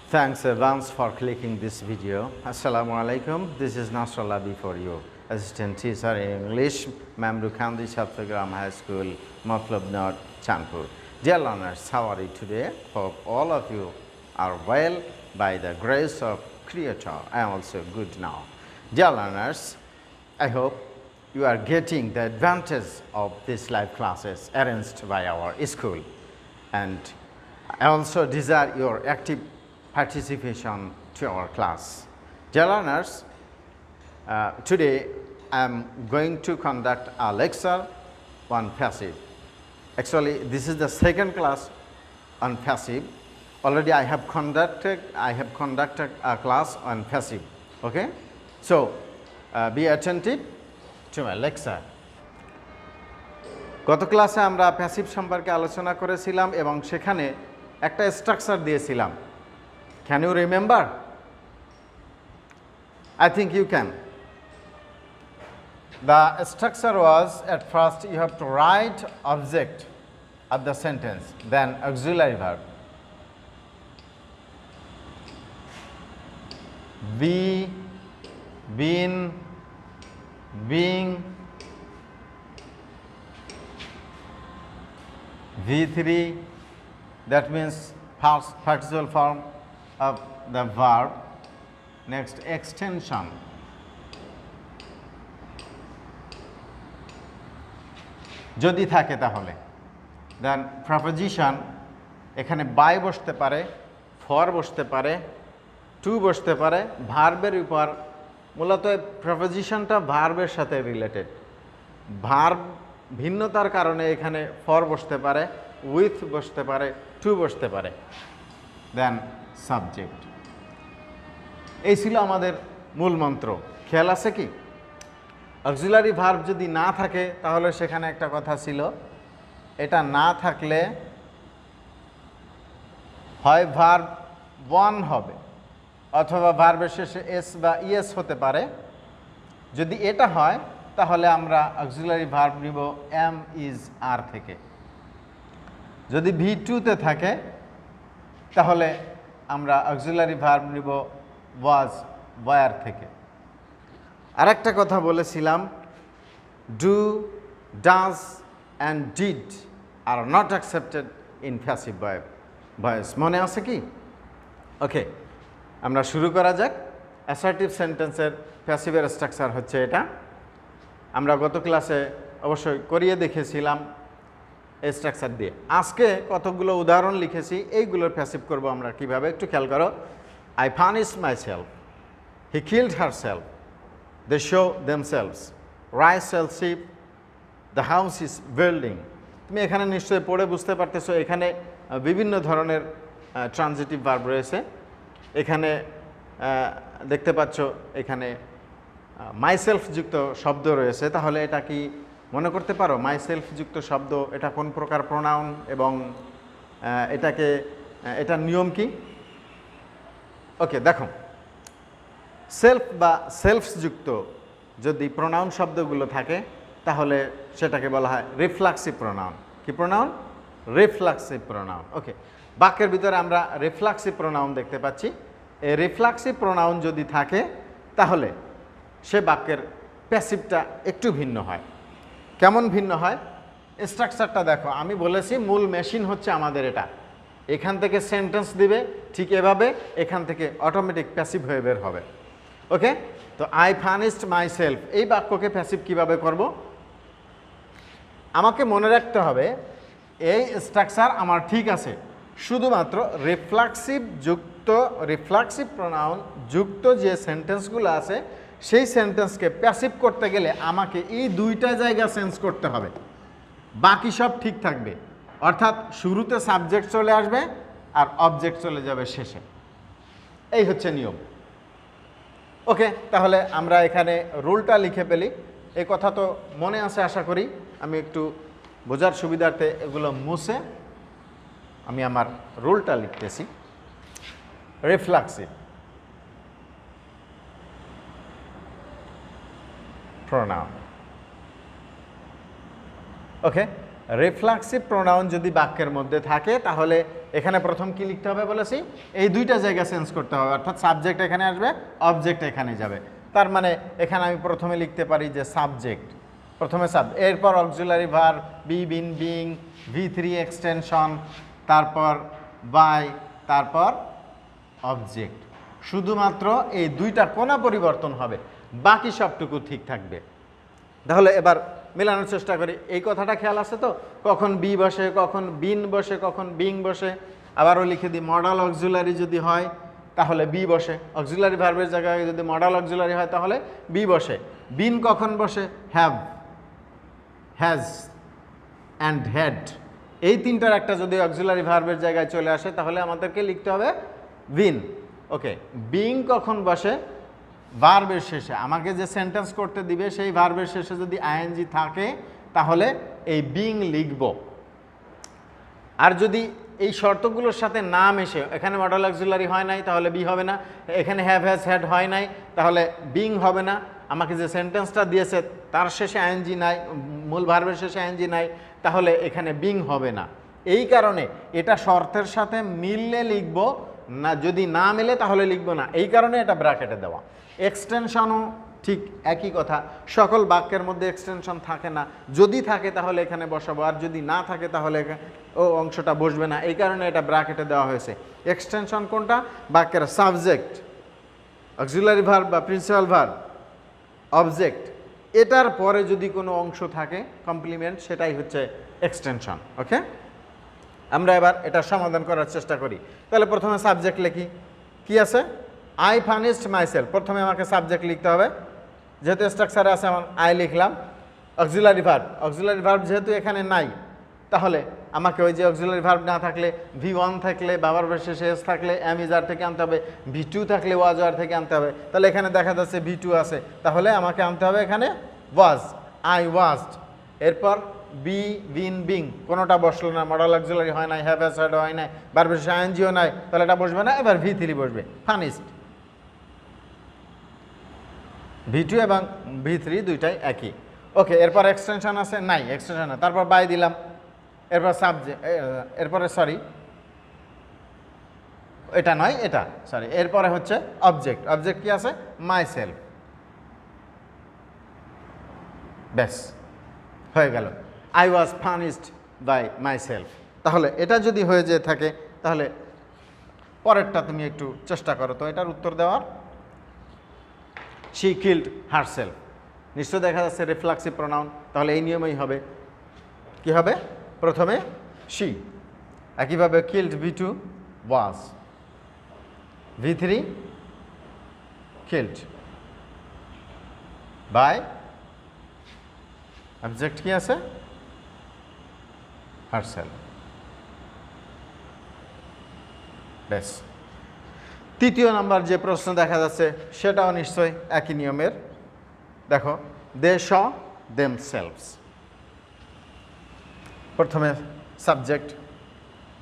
Thanks once for clicking this video. Assalamu alaikum. This is Nasrallah for you, assistant teacher in English, Mamdu Kandi Chattogram High School, Matlab Nord, Chandpur. Dear learners, how are you today? Hope all of you are well by the grace of Creator. I am also good now. Dear learners, I hope you are getting the advantage of these live classes arranged by our school, and I also desire your active participation to our class. Dear learners, today I am going to conduct a lecture on passive. Actually, this is the second class on passive. Already I have conducted a class on passive. Okay, so be attentive to my lecture. গত ক্লাসে আমরা passive সম্পর্কে আলোচনা করেছিলাম এবং সেখানে একটা structure দিয়েছিলাম। Can you remember? I think you can. The structure was, at first you have to write object of the sentence, then auxiliary verb. Be, been, being, V3, that means past participle form of the verb. Next, extension. যদি থাকে তাহলে দেন proposition, এখানে by বসতে পারে, for বসতে পারে, to বসতে পারে, ভার্বের উপর। মূলত প্রপোজিশনটা ভার্বের সাথে রিলেটেড। ভার্ব ভিন্নতার কারণে এখানে ফর বসতে পারে, উইথ বসতে পারে, টু বসতে পারে। Then subject. এই ছিল আমাদের মূল মন্ত্র। খেয়াল আছে কি? অক্সিলারি ভার্ব যদি না থাকে তাহলে সেখানে একটা কথা ছিল, এটা না থাকলে হয় ভার্ব ওয়ান হবে অথবা ভার্বের শেষে এস বা ইএস হতে পারে। যদি এটা হয় তাহলে আমরা অক্সিলারি ভার্ব নিব এম ইজ আর থেকে। যদি V2-তে থাকে তাহলে আমরা অক্সিলারি ভার্ব নিব ওয়াজ, ওয়ার থেকে। আরেকটা কথা বলেছিলাম, do, does and did are not accepted in passive voice. মনে আছে কি? ওকে, আমরা শুরু করা যাক। অ্যাসার্টিভ সেন্টেন্সের প্যাসিভের স্ট্রাকচার হচ্ছে এটা। আমরা গত ক্লাসে অবশ্যই করিয়ে দেখেছিলাম এই স্ট্রাকচার দিয়ে। আজকে কতগুলো উদাহরণ লিখেছি, এইগুলোর প্যাসিভ করব আমরা কিভাবে, একটু খেয়াল করো। I punish myself, he killed herself, they show themselves, rice sell cheap, the house is building. তুমি এখানে নিশ্চয়ই পড়ে বুঝতে পারতেছো এখানে বিভিন্ন ধরনের ট্রানজিটিভ ভার্ব রয়েছে। এখানে দেখতে পাচ্ছ এখানে মাইসেলফ যুক্ত শব্দ রয়েছে। তাহলে এটা কি মনে করতে পারো মাইসেলফ যুক্ত শব্দ এটা কোন প্রকার প্রোনাউন এবং এটার নিয়ম কি? ওকে, দেখো, সেলফ বা সেলফস যুক্ত যদি প্রোনাউন শব্দগুলো থাকে তাহলে সেটাকে বলা হয় রিফ্লাক্সিভ প্রোনাউন। কি প্রোনাউন? রিফ্লাক্সিভ প্রোনাউন। ওকে, বাক্যের ভিতরে আমরা রিফ্লাক্সিভ প্রোনাউন দেখতে পাচ্ছি। এই রিফ্লাক্সিভ প্রোনাউন যদি থাকে তাহলে সে বাক্যের প্যাসিভটা একটু ভিন্ন হয়। কেমন ভিন্ন হয়? স্ট্রাকচারটা দেখো। আমি বলেছি মূল মেশিন হচ্ছে আমাদের এটা। এখান থেকে সেন্টেন্স দিবে, ঠিক এভাবে এখান থেকে অটোমেটিক প্যাসিভ হয়ে বের হবে। ওকে, তো আই পানিশড মাই সেলফ, এই বাক্যকে প্যাসিভ কিভাবে করব? আমাকে মনে রাখতে হবে এই স্ট্রাকচার আমার ঠিক আছে, শুধুমাত্র রিফ্লাক্সিভ প্রোনাউন যুক্ত যে সেন্টেন্সগুলো আছে সেই সেন্টেন্সকে প্যাসিভ করতে গেলে আমাকে এই দুইটা জায়গা চেঞ্জ করতে হবে, বাকি সব ঠিক থাকবে। অর্থাৎ শুরুতে সাবজেক্ট চলে আসবে আর অবজেক্ট চলে যাবে শেষে। এই হচ্ছে নিয়ম। ওকে, তাহলে আমরা এখানে রুলটা লিখে ফেলি। এই কথা তো মনে আছে আশা করি। আমি একটু বোঝার সুবিধার্থে এগুলো মুছে আমি আমার রুলটা লিখতেছি। রিফ্লাক্সিভ pronoun. Okay, রিফ্লেক্সিভ প্রোনাউন যদি বাক্যের মধ্যে থাকে তাহলে এখানে প্রথম কি লিখতে হবে বলেছি, এই দুইটা জায়গা চেঞ্জ করতে হবে, অর্থাৎ সাবজেক্ট এখানে আসবে, অবজেক্ট এখানে যাবে। তার মানে এখানে আমি প্রথমে লিখতে পারি যে সাবজেক্ট, প্রথমে এরপর auxiliary verb be, been, being, V3 extension, তারপর বাই, তারপর অবজেক্ট। শুধুমাত্র এই দুইটা কোণা পরিবর্তন হবে, বাকি সবটুকু ঠিক থাকবে। তাহলে এবার মেলানোর চেষ্টা করি। এই কথাটা খেয়াল আছে তো, কখন বি বসে, কখন বিন বসে, কখন বিং বসে। আবারও লিখে দিই, মডাল অক্সিলারি যদি হয় তাহলে বি বসে, অক্সিলারি ভার্বের জায়গায় যদি মডাল অক্সিলারি হয় তাহলে বি বসে। বিন কখন বসে, হ্যাভ, হ্যাজ অ্যান্ড হ্যাড, এই তিনটার একটা যদি অক্সিলারি ভার্বের জায়গায় চলে আসে তাহলে আমাদেরকে লিখতে হবে বিন। ওকে, বিং কখন বসে, ভার্বের শেষে। আমাকে যে সেন্টেন্স করতে দিবে সেই ভার্বের শেষে যদি আইএনজি থাকে তাহলে এই বিং লিখব। আর যদি এই শর্তগুলোর সাথে না মিশে, এখানে মডেল অক্সিলারি হয় নাই তাহলে বি হবে না, এখানে হ্যাভ, হ্যাজ, হ্যাড হয় নাই তাহলে বিং হবে না, আমাকে যে সেন্টেন্সটা দিয়েছে তার শেষে আইএনজি নাই, মূল ভার্বের শেষে আইএনজি নাই, তাহলে এখানে বিং হবে না। এই কারণে এটা শর্তের সাথে মিললে লিখব, না যদি না মিলে তাহলে লিখব না, এই কারণে এটা ব্র্যাকেটে দেওয়া। এক্সটেনশনও ঠিক একই কথা, সকল বাক্যের মধ্যে এক্সটেনশন থাকে না, যদি থাকে তাহলে এখানে বসাবো, আর যদি না থাকে তাহলে ও অংশটা বসবে না, এই কারণে এটা ব্র্যাকেটে দেওয়া হয়েছে। এক্সটেনশন কোনটা, বাক্যের সাবজেক্ট, অক্সিলারি ভার্ব বা প্রিন্সিপাল ভার্ব, অবজেক্ট, এটার পরে যদি কোনো অংশ থাকে কমপ্লিমেন্ট, সেটাই হচ্ছে এক্সটেনশন। ওকে, আমরা এবার এটা সমাধান করার চেষ্টা করি। তাহলে প্রথমে সাবজেক্ট লিখি, কি আছে, আই ফার্নিশড মাইসেলফ। প্রথমে আমাকে সাবজেক্ট লিখতে হবে, যেহেতু স্ট্রাকচারে আছে আমার আই লিখলাম। অক্সিলারি ভার্ব যেহেতু এখানে নাই তাহলে আমাকে ওই যে অক্সিলারি ভার্ব না থাকলে V1 থাকলে, বাবার শেষে এস থাকলে এম ইজ আর থেকে আনতে হবে, V2 থাকলে ওয়াজ আর থেকে আনতে হবে। তাহলে এখানে দেখা যাচ্ছে V2 আছে, তাহলে আমাকে আনতে হবে এখানে ওয়াজ, আই ওয়াজড। এরপর বি, বিন, বিং, কোনোটা বসলো না, মডেল অক্সিলারি হয় নাই, হ্যাভ, হ্যাজ, হ্যাড হয় নাই, ভার্বের শেষে আইএনজিও নাই, তাহলে এটা বসবে না। এবার V3 বসবে, ফার্নিশড। V2 এবং V3 দুইটাই একই। ওকে, এরপর এক্সটেনশন আছে, নাই এক্সটেনশন নাই, তারপর বাই দিলাম। এরপর সাবজেক্ট, এরপরে সরি এটা নয়, এটা সরি, এরপরে হচ্ছে অবজেক্ট। অবজেক্ট কি আছে, মাই সেলফ। ব্যাস হয়ে গেল, I was furnished by myself. তাহলে এটা যদি হয়ে যেয়ে থাকে তাহলে পরেরটা তুমি একটু চেষ্টা করো তো এটার উত্তর দেওয়ার। শি কিল্ড হারসেলফ, নিশ্চয় দেখা যাচ্ছে রিফ্লেক্সিভ প্রোনাউন, তাহলে এই নিয়মেই হবে। কি হবে, প্রথমে শি, একইভাবে killed V2 was, V3 killed by object কি আছে, হারসেলফ। ব্যাস। তৃতীয় নাম্বার যে প্রশ্ন দেখা যাচ্ছে সেটাও নিশ্চয়ই একই নিয়মের। দেখো, দে শ দেমসেলভস, প্রথমে সাবজেক্ট,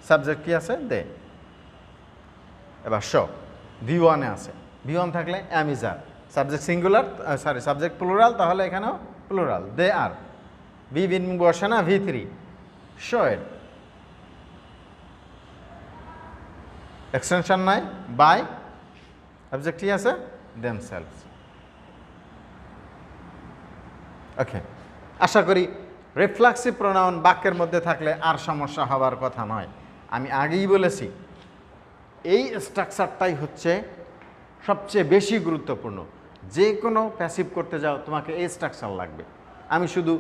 সাবজেক্ট কি আছে, দে। এবার শ, V1 আছে, V1 থাকলে am is are, subject singular sorry subject plural, তাহলে এখানেও প্লুরাল, দে আর। বি, বিন বসে না, V3 শোয়েড, এক্সটেনশন নাই, বাই অবজেক্ট কি আছে, দেমসেলভস। ওকে, আশা করি রিফ্লেক্সিভ প্রোনাউন বাক্যের মধ্যে থাকলে আর সমস্যা হওয়ার কথা নয়। আমি আগেই বলেছি এই স্ট্রাকচারটাই হচ্ছে সবচেয়ে বেশি গুরুত্বপূর্ণ। যে কোনো প্যাসিভ করতে যাও তোমাকে এই স্ট্রাকচার লাগবে। আমি শুধু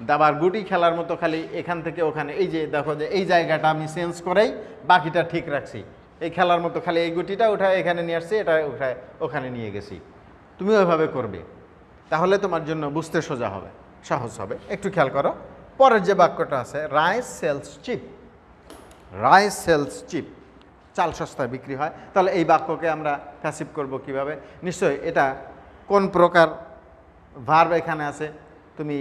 দাবার গুটি খেলার মতো খালি এখান থেকে ওখানে, এই যে দেখো যে এই জায়গাটা আমি চেঞ্জ করেই বাকিটা ঠিক রাখছি, এই খেলার মতো খালি এই গুটিটা উঠায় এখানে নিয়ে আসছি, এটা উঠায় ওখানে নিয়ে গেছি। তুমি ওইভাবে করবে, তাহলে তোমার জন্য বুঝতে সোজা হবে, সহজ হবে। একটু খেয়াল করো, পরের যে বাক্যটা আছে, rice sells cheap, rice sells cheap, চাল সস্তায় বিক্রি হয়। তাহলে এই বাক্যকে আমরা প্যাসিভ করব কিভাবে? নিশ্চয়ই এটা কোন প্রকার ভার্ব এখানে আছে তুমি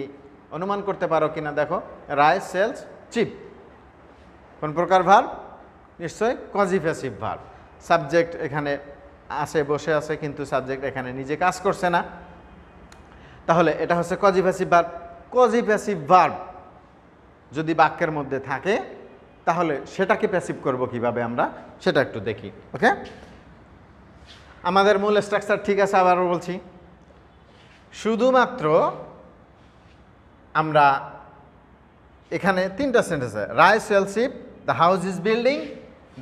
অনুমান করতে পারো কিনা। দেখো, রাইস সেলস চিপ কোন প্রকার ভার্ব? নিশ্চয়ই কজিভেসিভ ভার্ব। সাবজেক্ট এখানে আসে, বসে আছে, কিন্তু সাবজেক্ট এখানে নিজে কাজ করছে না, তাহলে এটা হচ্ছে কজিভেসিভ ভার্ব। কজিভেসিভ ভার্ব যদি বাক্যের মধ্যে থাকে তাহলে সেটাকে প্যাসিভ করব কিভাবে আমরা সেটা একটু দেখি। ওকে, আমাদের মূল স্ট্রাকচার ঠিক আছে, আবারও বলছি, শুধুমাত্র আমরা এখানে তিনটা সেন্টেন্স আছে, রাইস ওয়েল cheap, the house is building,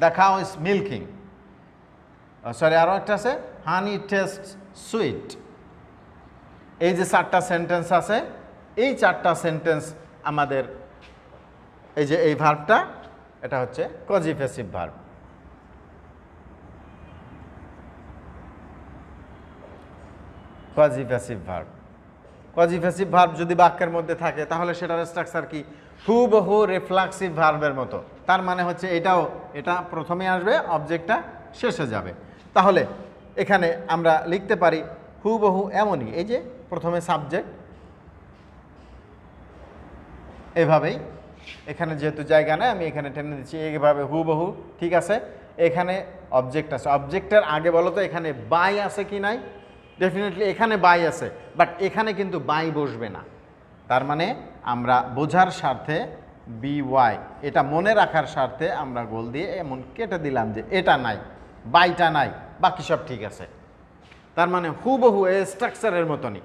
the cow is milking, sorry আরও একটা আছে, হানি টেস্ট সুইট। এই যে চারটা সেন্টেন্স আছে, এই চারটা সেন্টেন্স আমাদের এই যে এই ভার্বটা এটা হচ্ছে কজিফেসিভ ভার্ব। কজিফেসিভ ভার্ব, কজিফেসিভ ভার্ব যদি বাক্যের মধ্যে থাকে তাহলে সেটার স্ট্রাকচার কি, হুবহু রিফ্লেক্সিভ ভার্বের মতো। তার মানে হচ্ছে এটা প্রথমে আসবে, অবজেক্টটা শেষে যাবে। তাহলে এখানে আমরা লিখতে পারি হুবহু এমনই, এই যে প্রথমে সাবজেক্ট, এভাবেই, এখানে যেহেতু জায়গা নেই আমি এখানে টেনে দিচ্ছি, এইভাবে হুবহু, ঠিক আছে। এখানে অবজেক্ট আছে, অবজেক্টের আগে বলো তো এখানে বাই আছে কি নাই, ডেফিনেটলি এখানে বাই আছে, বাট এখানে কিন্তু বাই বসবে না। তার মানে আমরা বোঝার স্বার্থে BY, এটা মনে রাখার স্বার্থে আমরা গোল দিয়ে এমন কেটে দিলাম যে এটা নাই, বাইটা নাই, বাকি সব ঠিক আছে। তার মানে হুবহু এই স্ট্রাকচারের মতনই,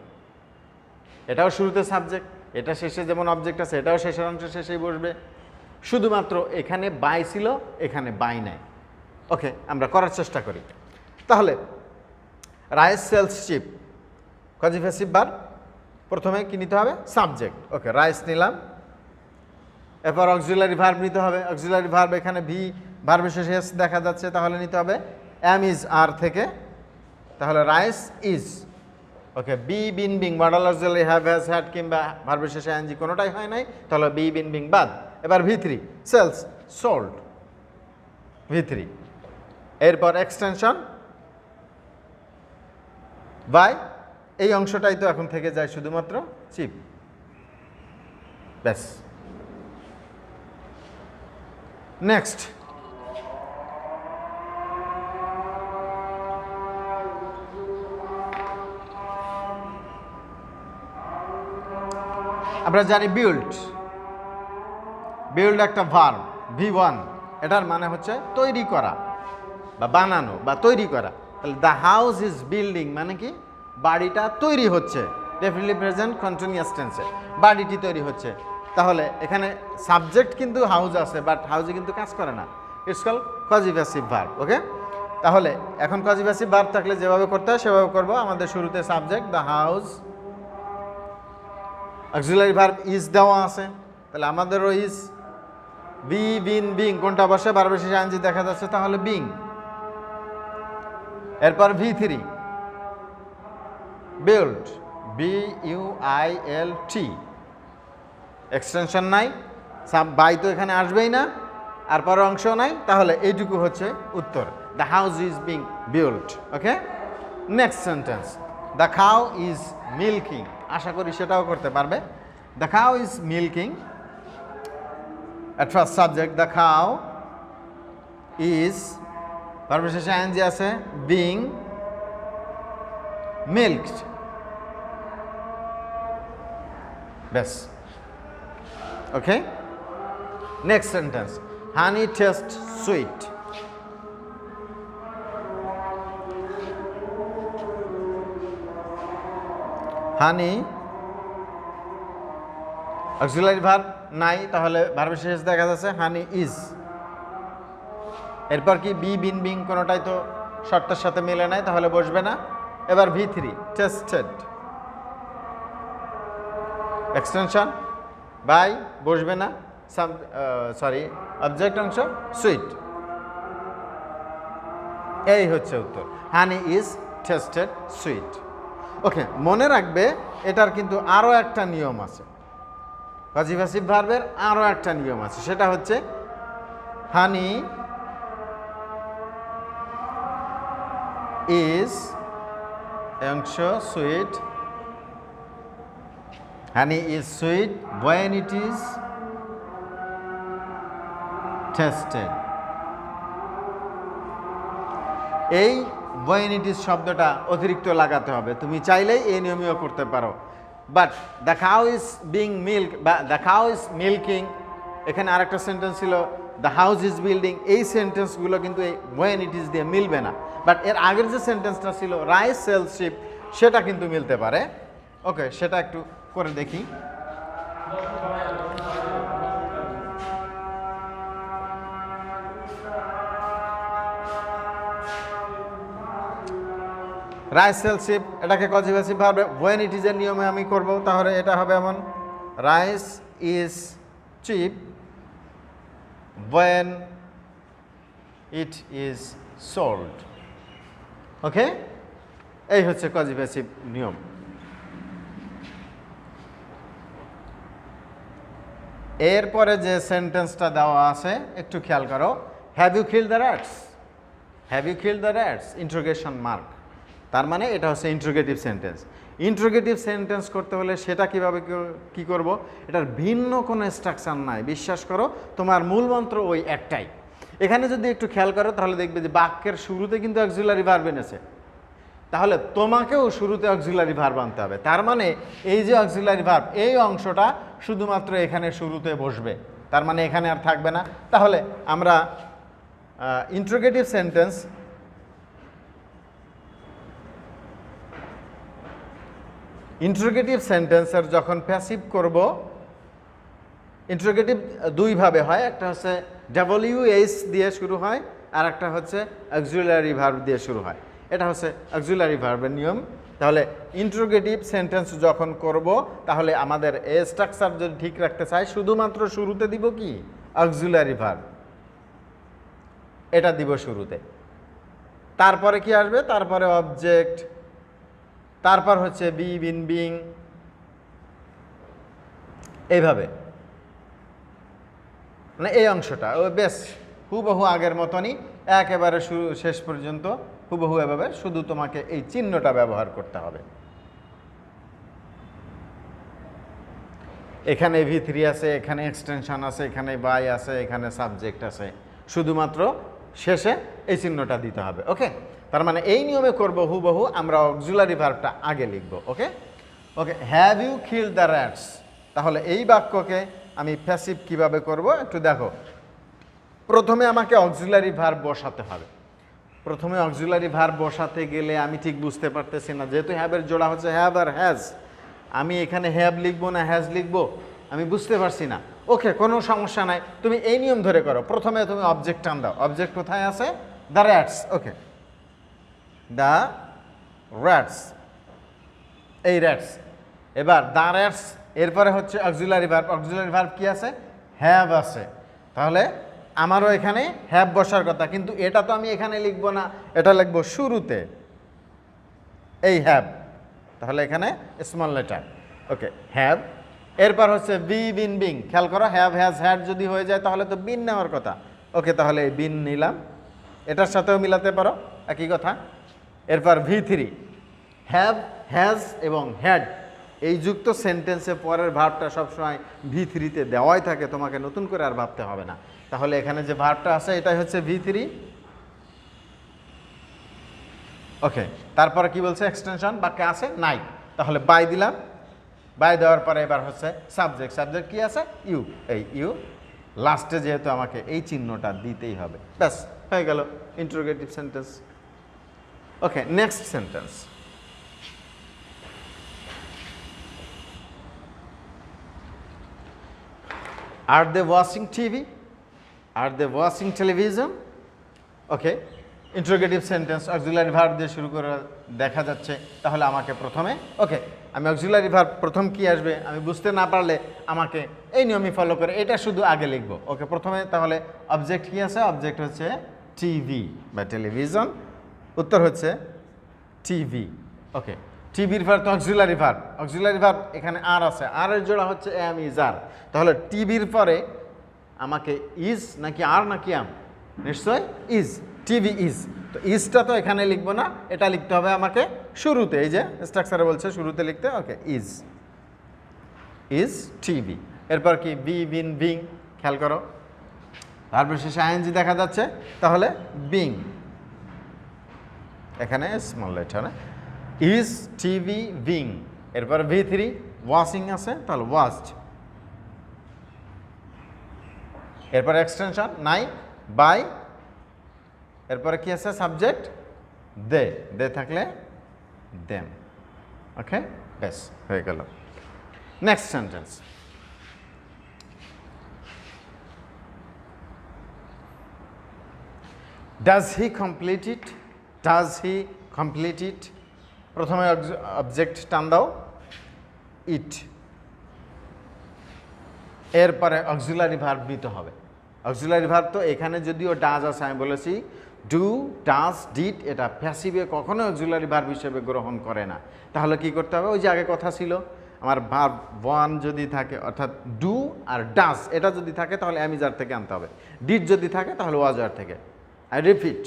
এটাও শুরুতে সাবজেক্ট, এটা শেষে যেমন অবজেক্ট আছে, এটাও শেষের অংশ শেষেই বসবে, শুধুমাত্র এখানে বাই ছিল, এখানে বাই নাই। ওকে, আমরা করার চেষ্টা করি। তাহলে রাইস সেলস শিপ, কজিফেসিভ ভার্ব, প্রথমে কি নিতে হবে, সাবজেক্ট। ওকে, রাইস নিলাম, এরপর অক্সিলারি ভার্ব নিতে হবে। অক্সিলারি ভার্ব এখানে ভি, ভার্বের শেষে এস দেখা যাচ্ছে, তাহলে নিতে হবে এম ইজ আর থেকে, তাহলে rice is. Okay, B been being, modal auxiliary have has had কিংবা ভার্বের শেষে এনজি কোনোটাই হয় নাই, তাহলে বি বিন বিং বাদ। এবার V3 সেলস, সোল্ড, V3। এরপর এক্সটেনশন বাই, এই অংশটাই তো এখন থেকে যায় শুধুমাত্র চিপ, ব্যাস। নেক্সট, আমরা জানি বিল্ড, বিল্ড একটা ভার্ব, V1, এটার মানে হচ্ছে তৈরি করা বা বানানো বা তৈরি করা। তাহলে দ্য হাউস ইজ বিল্ডিং মানে কি, বাড়িটা তৈরি হচ্ছে, ডেফিনিটলি প্রেজেন্ট কন্টিনিউয়াস টেন্সে বাড়িটি তৈরি হচ্ছে। তাহলে এখানে সাবজেক্ট কিন্তু হাউস আছে, বাট হাউসে কিন্তু কাজ করে না, ইটস কল কজিফেসিভ ভার্ব। ওকে, তাহলে এখন কজিফেসিভ ভার্ব থাকলে যেভাবে করতে হয় সেভাবে করব। আমাদের শুরুতে subject the house, auxiliary verb is দেওয়া আছে, তাহলে আমাদেরও ইজ, বি বিন বিং কোনটা বসে, ভার্বের শেষে আইএনজি দেখা যাচ্ছে, তাহলে বিং। এরপর V3 বিল্ড, BUILT, এক্সটেনশন নাই, বাই তো এখানে আসবেই না, আর পরে অংশ নাই, তাহলে এইটুকু হচ্ছে উত্তর, the house is being build. Okay, next sentence, the cow is milking, আশা করি সেটাও করতে পারবে। The cow is milking, at first subject, the cow is, ভার্বের শেষে আইএনজি আছে, being milked, ব্যাস। Okay, next sentence, honey tastes sweet, honey auxiliary verb নাই, তাহলে ভার্বের শেষে দেখা যাচ্ছে হানি ইজ। এরপর কি বি বিন বিং কোনোটাই তো শর্তের সাথে মিলে নাই, তাহলে বসবে না। এবার V3 টেস্টেড, এক্সটেনশন বাই, বসবে না, সরি অবজেক্ট অংশ সুইট, এই হচ্ছে উত্তর, হানি ইজ টেস্টেড সুইট। ওকে, মনে রাখবে এটার কিন্তু আরও একটা নিয়ম আছে, কজিফেসিভ ভার্বের আরও একটা নিয়ম আছে, সেটা হচ্ছে হানি ইজ অংশ sweet, honey is sweet when it is tasted। এই when it is শব্দটা অতিরিক্ত লাগাতে হবে, তুমি চাইলেই এই নিয়মীয় করতে পারো, but the cow is being milk বা দ্য কাউ ইজ মিল্কিং এখানে আরেকটা সেন্টেন্স ছিল দ্য হাউস ইজ বিল্ডিং, এই সেন্টেন্সগুলো কিন্তু এই ওয়েন ইট ইজ দিয়ে মিলবে না, বাট এর আগের যে সেন্টেন্সটা ছিল রাইস সেলস শিপ, সেটা কিন্তু মিলতে পারে। ওকে, সেটা একটু করে দেখি। রাইস সেলস শিপ, এটাকে কজিভেসিভ ভার্বে ওয়েন ইট ইজ এর নিয়মে আমি করব, তাহলে এটা হবে এমন rice is chip when it is sold. ওকে, এই হচ্ছে কজিভেসিভ নিয়ম। এরপরে যে সেন্টেন্সটা দেওয়া আছে একটু খেয়াল করো, have you killed the rats, have you killed the rats, interrogation mark, তার মানে এটা হচ্ছে ইন্টারোগেটিভ সেন্টেন্স। ইন্টারোগেটিভ সেন্টেন্স করতে হলে সেটা কিভাবে কি করব, এটার ভিন্ন কোনো স্ট্রাকচার নাই, বিশ্বাস করো তোমার মূল মন্ত্র ওই একটাই। এখানে যদি একটু খেয়াল করো তাহলে দেখবে যে বাক্যের শুরুতে কিন্তু অক্সিলারি ভার্ব এনেছে, তাহলে তোমাকেও শুরুতে অক্সিলারি ভার্ব আনতে হবে। তার মানে এই যে অক্সিলারি ভার্ব, এই অংশটা শুধুমাত্র এখানে শুরুতে বসবে, তার মানে এখানে আর থাকবে না। তাহলে আমরা ইন্টারোগেটিভ সেন্টেন্স ইন্টারোগেটিভ সেন্টেন্সের যখন প্যাসিভ করব, ইন্টারোগেটিভ দুইভাবে হয়, একটা হচ্ছে WH দিয়ে শুরু হয়, আর একটা হচ্ছে অক্সিলারি ভার্ব দিয়ে শুরু হয়। এটা হচ্ছে অক্সিলারি ভার্বের নিয়ম। তাহলে ইন্টারোগেটিভ সেন্টেন্স যখন করব, তাহলে আমাদের এ স্ট্রাকচার যদি ঠিক রাখতে চাই, শুধুমাত্র শুরুতে দিব কি অক্সিলারি ভার্ব, এটা দিব শুরুতে। তারপরে কি আসবে, তারপরে অবজেক্ট, তারপর হচ্ছে বি, বিন, বিং, এইভাবে, মানে এই অংশটা ও বেশ হুবহু আগের মতনই একেবারে শুরু শেষ পর্যন্ত হুবহু এভাবে, শুধু তোমাকে এই চিহ্নটা ব্যবহার করতে হবে। এখানে V3 আছে, এখানে এক্সটেনশন আছে, এখানে বাই আছে, এখানে সাবজেক্ট আছে, শুধুমাত্র শেষে এই চিহ্নটা দিতে হবে। ওকে, তার মানে এই নিয়মে করব হুবহু, আমরা অক্সিলারি ভার্বটা আগে লিখব। Okay okay, have you killed the rats, তাহলে এই বাক্যকে আমি প্যাসিভ কিভাবে করব একটু দেখো। প্রথমে আমাকে অক্সিলারি ভার্ব বসাতে হবে। প্রথমে অক্সিলারি ভার্ব বসাতে গেলে আমি ঠিক বুঝতে পারতেছি না, যেহেতু হ্যাভের জোড়া হচ্ছে হ্যাভ আর হ্যাজ, আমি এখানে হ্যাভ লিখবো না হ্যাজ লিখবো আমি বুঝতে পারছি না। ওকে, কোনো সমস্যা নাই, তুমি এই নিয়ম ধরে করো। প্রথমে তুমি অবজেক্ট টান দাও, অবজেক্ট কোথায় আছে, the rats. Okay, the rats, এই র‍্যাটস। এবার দ্য র‍্যাটস, এরপরে হচ্ছে অক্সিলারি ভার্ব, অক্সিলারি ভার্ব কি আছে, হ্যাভ আছে, তাহলে আমারও এখানে হ্যাভ বসার কথা, কিন্তু এটা তো আমি এখানে লিখবো না, এটা লিখবো শুরুতে, এই হ্যাভ, তাহলে এখানে স্মল লেটার। ওকে, হ্যাভ, এরপর হচ্ছে বি, বিন, বিং, খেয়াল করো হ্যাভ, হ্যাজ, হ্যাড যদি হয়ে যায় তাহলে তো বিন নেওয়ার কথা। ওকে, তাহলে এই বিন নিলাম, এটার সাথেও মিলাতে পারো, একই কথা। এরপর V3, হ্যাভ, হ্যাজ এবং হ্যাড, এই যুক্ত সেন্টেন্সে পরের ভার্বটা সবসময় V3-তে দেওয়াই থাকে, তোমাকে নতুন করে আর ভাবতে হবে না। তাহলে এখানে যে ভার্বটা আছে এটাই হচ্ছে V3। ওকে, তারপরে কি বলছে, এক্সটেনশন বাক্যে আছে নাই, তাহলে বাই দিলাম, বাই দেওয়ার পরে এবার হচ্ছে সাবজেক্ট, সাবজেক্ট কি আছে, ইউ, এই ইউ লাস্টে যেহেতু আমাকে এই চিহ্নটা দিতেই হবে, ব্যাস হয়ে গেল interrogative sentence. Okay, next sentence, are they watching TV, are they watching television. Okay, interrogative sentence auxiliary verb দিয়ে শুরু করে দেখা যাচ্ছে, তাহলে আমাকে প্রথমে, ওকে আমি অক্সিলারি ভার্ব প্রথম কি আসবে আমি বুঝতে না পারলে আমাকে এই নিয়মই ফলো করে এটা শুধু আগে লিখব। ওকে, প্রথমে তাহলে অবজেক্ট কি আছে, অবজেক্ট হচ্ছে টিভি বা টেলিভিশন, উত্তর হচ্ছে টিভি। ওকে, টিভির ভার্ব তো অক্সিলারি ভার্ব, অক্সিলারি ভার্ব এখানে আর আছে, আর এর জোড়া হচ্ছে এম, ইজ, আর, তাহলে টিভির পরে আমাকে ইজ নাকি আর নাকি আম, নিশ্চয় ইজ, টিভি ইজ, তো ইজটা তো এখানে লিখবো না, এটা লিখতে হবে আমাকে শুরুতে, এই যে স্ট্রাকচারে বলছে শুরুতে লিখতে। ওকে, ইজ, ইজ টিভি, এরপর কি বি, বিন, বিং, খেয়াল করো ভার্বের শেষে আইএনজি দেখা যাচ্ছে, তাহলে বিং, এখানে small letter, is, TV, being, এরপর V3 ওয়াচিং আছে, তাহলে ওয়াচড, এরপরে এক্সটেনশন নাই, বাই, এরপরে কি আছে সাবজেক্ট দে, দে থাকলে দেম। ওকে, ব্যাস হয়ে গেল। Next sentence, does he complete it, does he complete it, প্রথমে অবজেক্ট টান দাও ইট, এরপরে অক্সিলারি ভার্ব নিতে হবে। অক্সিলারি ভার্ব তো এখানে যদিও ডাজ আছে, আমি বলেছি ডু, ডাজ, ডিড, এটা প্যাসিভে কখনো অক্সিলারি ভার্ব হিসেবে গ্রহণ করে না। তাহলে কি করতে হবে, ওই যে আগে কথা ছিল আমার ভার্ব ওয়ান যদি থাকে অর্থাৎ ডু আর ডাজ এটা যদি থাকে তাহলে অ্যামিজার থেকে আনতে হবে, ডিড যদি থাকে তাহলে ওয়াজার থেকে। আই রিপিট,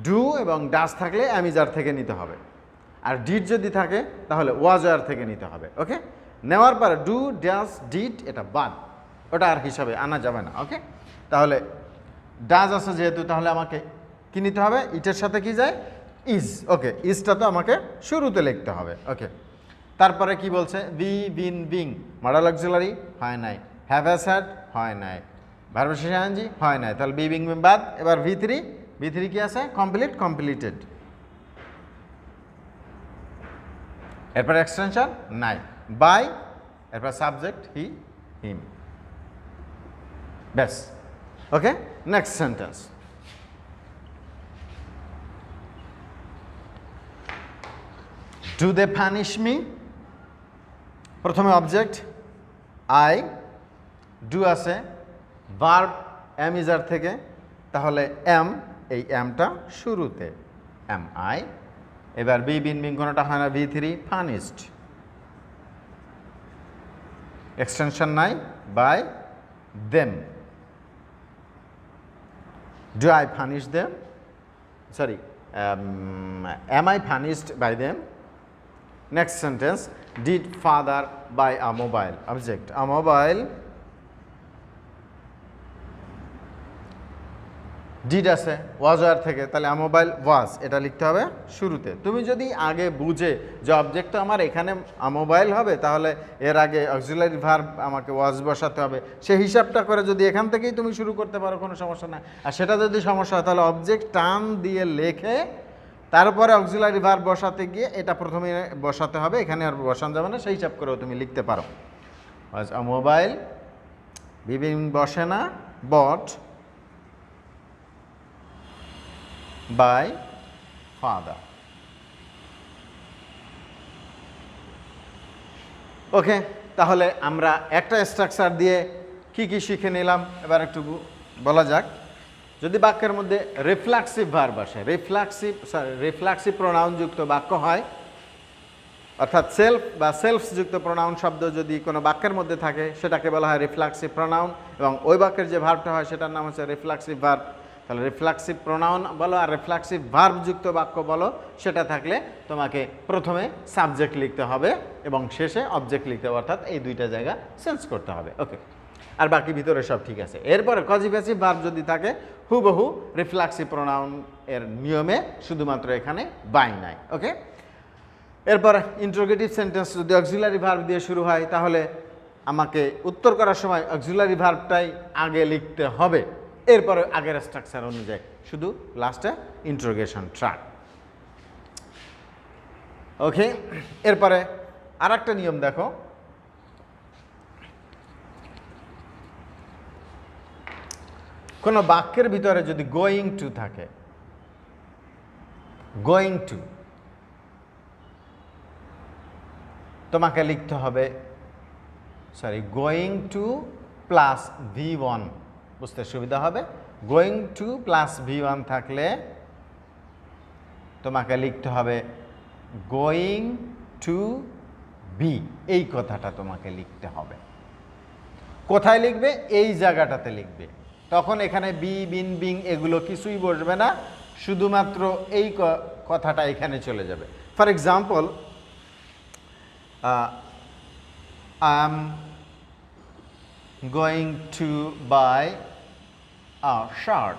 ডু এবং ডাজ থাকলে অ্যামিজার থেকে নিতে হবে, আর ডিড যদি থাকে তাহলে ওয়াজার থেকে নিতে হবে। ওকে, নেওয়ার পরে ডু, ডাজ, ডিড এটা বাদ, ওটা আর হিসাবে আনা যাবে না। ওকে, তাহলে ডাজ আছে যেহেতু তাহলে আমাকে কি নিতে হবে, ইটের সাথে কি যায় ইজ। ওকে, ইজটা তো আমাকে শুরুতে লিখতে হবে। ওকে, তারপরে কি বলছে, B, been, being, modal auxiliary হয় নাই, হ্যাভ হ্যাজ হ্যাড হয় নাই, ভার্ব শেষে আইএনজি হয় নাই, তাহলে বি, বিং, বিং বাদ। এবার ভি3, ভি3 কি আছে, কমপ্লিট, কমপ্লিটেড, এরপর এক্সটেনশন নাই, বাই, এরপর সাবজেক্ট হি, হিম, ব্যাস। Okay, next sentence, do they punish me, প্রথমে অবজেক্ট আই, ডু আছে, ভার্ব অ্যামিজার থেকে, তাহলে এম, এই এমটা শুরুতে, এম আই। এবার বি, বিন, বিং কোনোটা হয় না, ভি3, পানিশড, এক্সটেনশন নাই, by them, do I punish them, sorry am I punished by them? Next sentence, did father buy a mobile? Object, a mobile, did আছে ওয়াজার থেকে, তাহলে মোবাইল ওয়াজ এটা লিখতে হবে শুরুতে। তুমি যদি আগে বুঝে যে অবজেক্ট তো আমার এখানে মোবাইল হবে, তাহলে এর আগে অক্সিলারি ভার্ব আমাকে ওয়াজ বসাতে হবে, সেই হিসাবটা করে যদি এখান থেকেই তুমি শুরু করতে পারো কোনো সমস্যা না। আর সেটা যদি সমস্যা হয় তাহলে অবজেক্ট টান দিয়ে লেখে তারপরে অক্সিলারি ভার্ব বসাতে গিয়ে এটা প্রথমে বসাতে হবে, এখানে আর বসানো যাবে না, সেই হিসাব করেও তুমি লিখতে পারো। ওয়াজ আ মোবাইল, বিভিন্ন বসে না, বট বাই ফাদার। ওকে, তাহলে আমরা একটা স্ট্রাকচার দিয়ে কি কি শিখে নিলাম এবার একটু বলা যাক। যদি বাক্যের মধ্যে রিফ্লেক্সিভ ভার্ব আসে, রিফ্লেক্সিভ প্রোনাউনযুক্ত বাক্য হয়, অর্থাৎ সেলফ বা সেলফযুক্ত প্রোনাউন শব্দ যদি কোনো বাক্যের মধ্যে থাকে সেটাকে বলা হয় রিফ্লেক্সিভ প্রোনাউন, এবং ওই বাক্যের যে ভার্বটা হয় সেটার নাম হচ্ছে রিফ্লেক্সিভ ভার্ব। তাহলে রিফ্লেক্সিভ প্রোনাউন বলো আর রিফ্লেক্সিভ ভার্বযুক্ত বাক্য বলো, সেটা থাকলে তোমাকে প্রথমে সাবজেক্ট লিখতে হবে এবং শেষে অবজেক্ট লিখতে হবে, অর্থাৎ এই দুইটা জায়গা চেঞ্জ করতে হবে। ওকে, আর বাকি ভিতরে সব ঠিক আছে। এরপরে কজিভেসিভ ভার্ব যদি থাকে হুবহু রিফ্লেক্সিভ প্রোনাউন এর নিয়মে, শুধুমাত্র এখানে বাই নাই। ওকে, এরপর ইন্টারোগেটিভ সেন্টেন্স যদি অক্সিলারি ভার্ব দিয়ে শুরু হয় তাহলে আমাকে উত্তর করার সময় অক্সিলারি ভার্বটাই আগে লিখতে হবে, এরপরে আগের স্ট্রাকচার অনুযায়ী, শুধু লাস্টে ইন্টারোগেশন ট্র্যাক। ওকে, এরপরে আর একটা নিয়ম দেখো, কোনো বাক্যের ভিতরে যদি গোয়িং টু থাকে, গোয়িং টু, তোমাকে লিখতে হবে গোয়িং টু প্লাস V1, বুঝতে সুবিধা হবে। গোয়িং টু প্লাস V1 থাকলে তোমাকে লিখতে হবে গোয়িং টু বি, এই কথাটা তোমাকে লিখতে হবে। কোথায় লিখবে? এই জায়গাটাতে লিখবে। তখন এখানে বি, বিন, বিং এগুলো কিছুই বসবে না, শুধুমাত্র এই কথাটা এখানে চলে যাবে। For example, I am going to buy a shirt.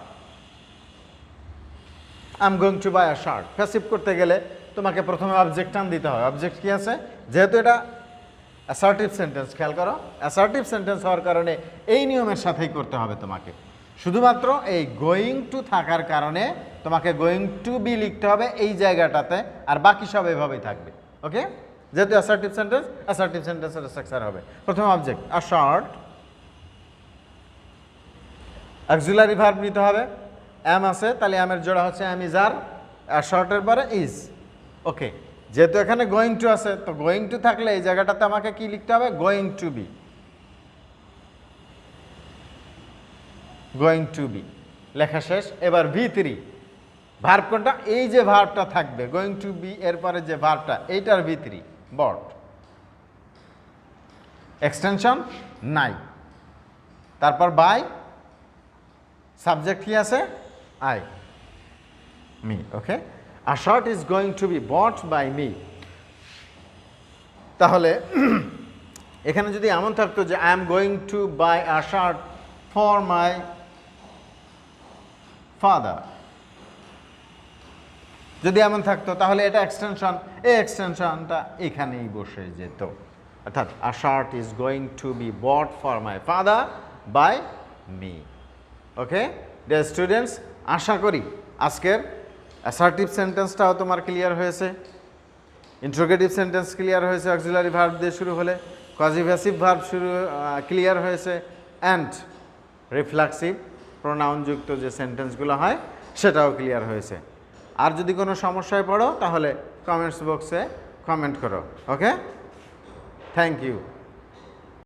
I am going to buy a shirt. Passive করতে গেলে তোমাকে প্রথমে অবজেক্ট টান দিতে হবে। অবজেক্ট কি আছে? যেহেতু এটা অ্যাসার্টিভ সেন্টেন্স খেয়াল করো, অ্যাসার্টিভ সেন্টেন্স হওয়ার কারণে এই নিয়মের সাথেই করতে হবে তোমাকে। শুধুমাত্র এই গোয়িং টু থাকার কারণে তোমাকে গোয়িং টু বি লিখতে হবে এই জায়গাটাতে, আর বাকি সব এভাবেই থাকবে। ওকে, যেহেতু অ্যাসার্টিভ সেন্টেন্সের স্ট্রাকচার হবে প্রথম অবজেক্ট অ্যাসার্ট, অক্সিলারি ভার্ব নিতে হবে, এম আছে তাহলে এমের জোড়া হচ্ছে এম ইজ আর, অ্যাসার্টের পরে ইজ। ওকে, যেহেতু এখানে গোয়িং টু আছে তো গোয়িং টু থাকলে এই জায়গাটাতে আমাকে কি লিখতে হবে, going to be, going to be লেখা শেষ। এবার V3 ভার্ব কোনটা, এই যে ভার্বটা থাকবে গোয়িং টু বি এরপরে যে ভার্বটা এইটার V3 বট, এক্সটেনশন নাই, তারপর বাই, সাবজেক্ট কি আছে I, me. Okay, a shirt is going to be bought by me. তাহলে এখানে যদি এমন থাকতো যে I am going to buy a shirt for my father, যদি এমন থাকতো তাহলে এটা এক্সটেনশন, এই এক্সটেনশনটা এখানেই বসে যেত। অর্থাৎ a shirt is going to be bought for my father by me. Okay dear students, আশা করি আজকের অ্যাসার্টিভ সেন্টেন্সটাও তোমার ক্লিয়ার হয়েছে, ইন্ট্রোগেটিভ সেন্টেন্স ক্লিয়ার হয়েছে অক্সিলারি ভার্ব দিয়ে শুরু হলে, কজিভ্যাসিভ ভার্ব ক্লিয়ার হয়েছে, অ্যান্ড রিফ্লেক্সিভ প্রোনাউনযুক্ত যে সেন্টেন্সগুলো হয় সেটাও ক্লিয়ার হয়েছে। আর যদি কোনো সমস্যায় পড়ো তাহলে কমেন্টস বক্সে কমেন্ট করো। ওকে, থ্যাংক ইউ।